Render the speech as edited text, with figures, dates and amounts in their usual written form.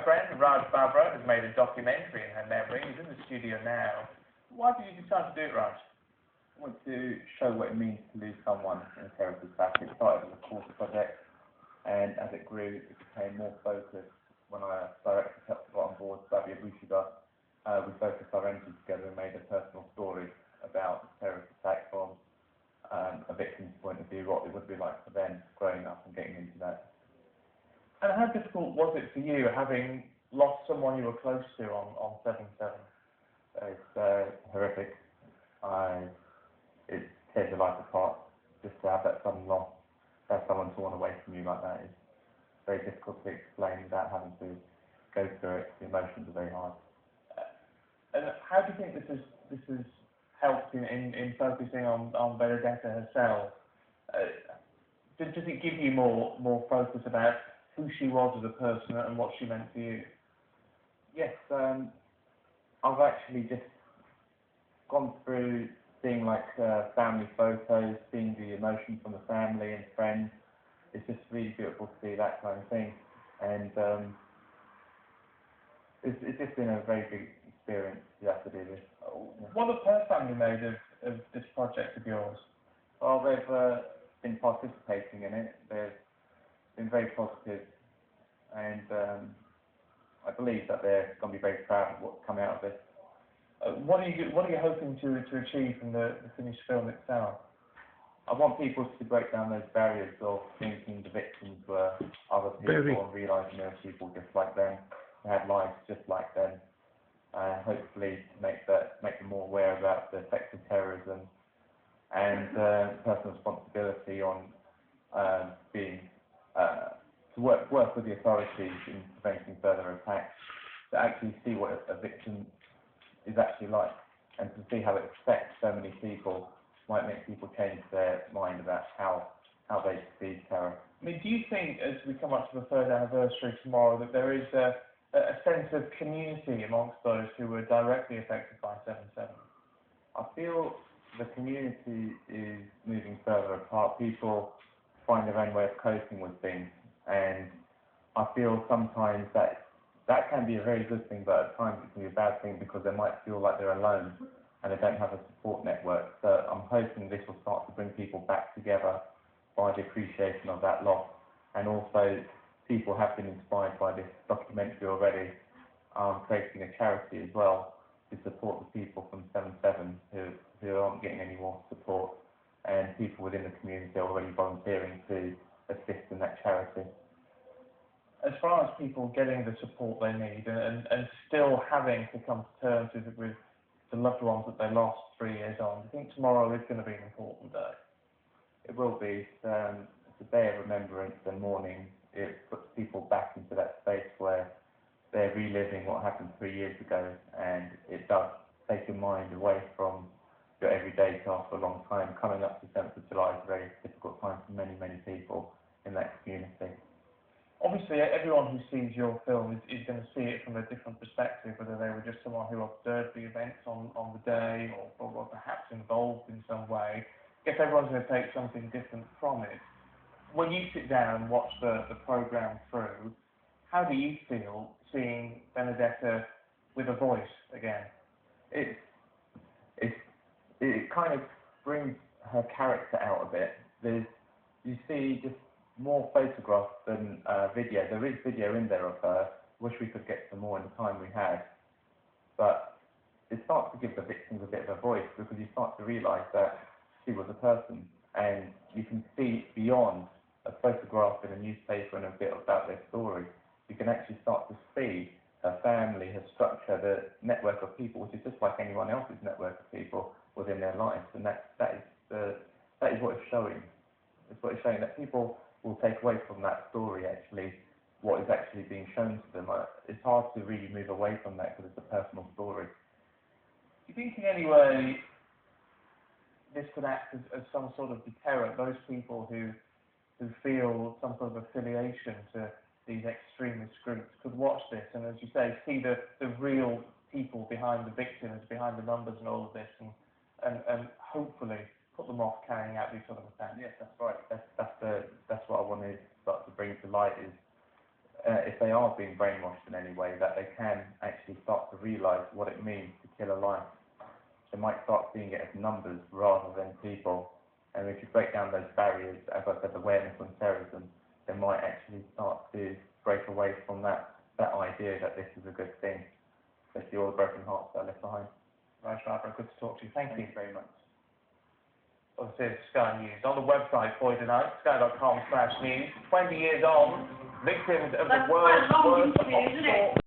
my friend, Raj Babbra, has made a documentary in her memory. He's in the studio now. Why did you decide to do it, Raj? I want to show what it means to lose someone in a terrorist attack. It started as a course project, and as it grew, it became more focused. When our director got on board, Raj Babbra, we focused our energy together and made a personal story about the terrorist attack from a victim's point of view, what it would be like for them growing up and getting into that. And how difficult was it for you, having lost someone you were close to on 7/7? It's horrific. It tears your life apart just to have that sudden loss, to have someone torn away from you like that is very difficult to explain without having to go through it. The emotions are very hard. And how do you think this has helped in focusing on Benedetta herself? Does it give you more focus about who she was as a person and what she meant to you? Yes, I've actually just gone through seeing family photos, seeing the emotion from the family and friends. It's just really beautiful to see that kind of thing, and it's just been a very big experience to have to do this. What have her family made of this project of yours? Well, they've been participating in it. They've been very positive, and I believe that they're going to be very proud of what's come out of this. What are you hoping to achieve from the finished film itself? I want people to break down those barriers of thinking the victims were other people and realising there were people just like them, who had lives just like them, and hopefully make them more aware about the effects of terrorism and personal responsibility on to work with the authorities in preventing further attacks, to actually see what a victim is actually like, and to see how it affects so many people might make people change their mind about how they perceive terror. I mean, do you think, as we come up to the third anniversary tomorrow, that there is a sense of community amongst those who were directly affected by 7/7? I feel the community is moving further apart. People find their own way of coping with things, and I feel sometimes that can be a very good thing, but at times it can be a bad thing because they might feel like they're alone and they don't have a support network. So I'm hoping this will start to bring people back together by the appreciation of that loss, and also people have been inspired by this documentary already, creating a charity as well to support the people from 7/7 who aren't getting any more support, and people within the community are already volunteering to assist in that charity. As far as people getting the support they need and still having to come to terms with the loved ones that they lost 3 years on, do you think tomorrow is going to be an important day? It will be. It's a day of remembrance and mourning. It puts people back into that space where they're reliving what happened 3 years ago, and it does take your mind away from your everyday task for a long time. Coming up to 7th of July is a very difficult time for many, many people in that community. Obviously, everyone who sees your film is going to see it from a different perspective, whether they were just someone who observed the events on the day or were perhaps involved in some way. I guess everyone's going to take something different from it. When you sit down and watch the programme through, how do you feel seeing Benedetta with a voice again? It kind of brings her character out a bit. You see just more photographs than video. There is video in there of her. Wish we could get some more in the time we had. But it starts to give the victims a bit of a voice, because you start to realise that she was a person, and you can see beyond a photograph in a newspaper and a bit about their story. You can actually start to see her family, her structure, the network of people, which is just like anyone else's network of people within their lives, and that is what it's showing. It's what it's showing, that people will take away from that story actually what is actually being shown to them. It's hard to really move away from that because it's a personal story. Do you think in any way this could act as some sort of deterrent? Those people who feel some sort of affiliation to these extremist groups could watch this and, as you say, see the real people behind the victims, behind the numbers and all of this, and hopefully put them off carrying out these sort of attacks. Yes, that's right. That's what I want to start to bring to light is if they are being brainwashed in any way, that they can actually start to realise what it means to kill a life. They might start seeing it as numbers rather than people. And if you break down those barriers, as I said, awareness on terrorism, they might actually start to break away from that idea that this is a good thing, especially all the broken hearts that are left behind. Raj Babbra, good to talk to you. Thank you. Thank you very much. Well, this is Sky News. On the website for you tonight, sky.com/news. 20 years on, victims of the world's worst offshore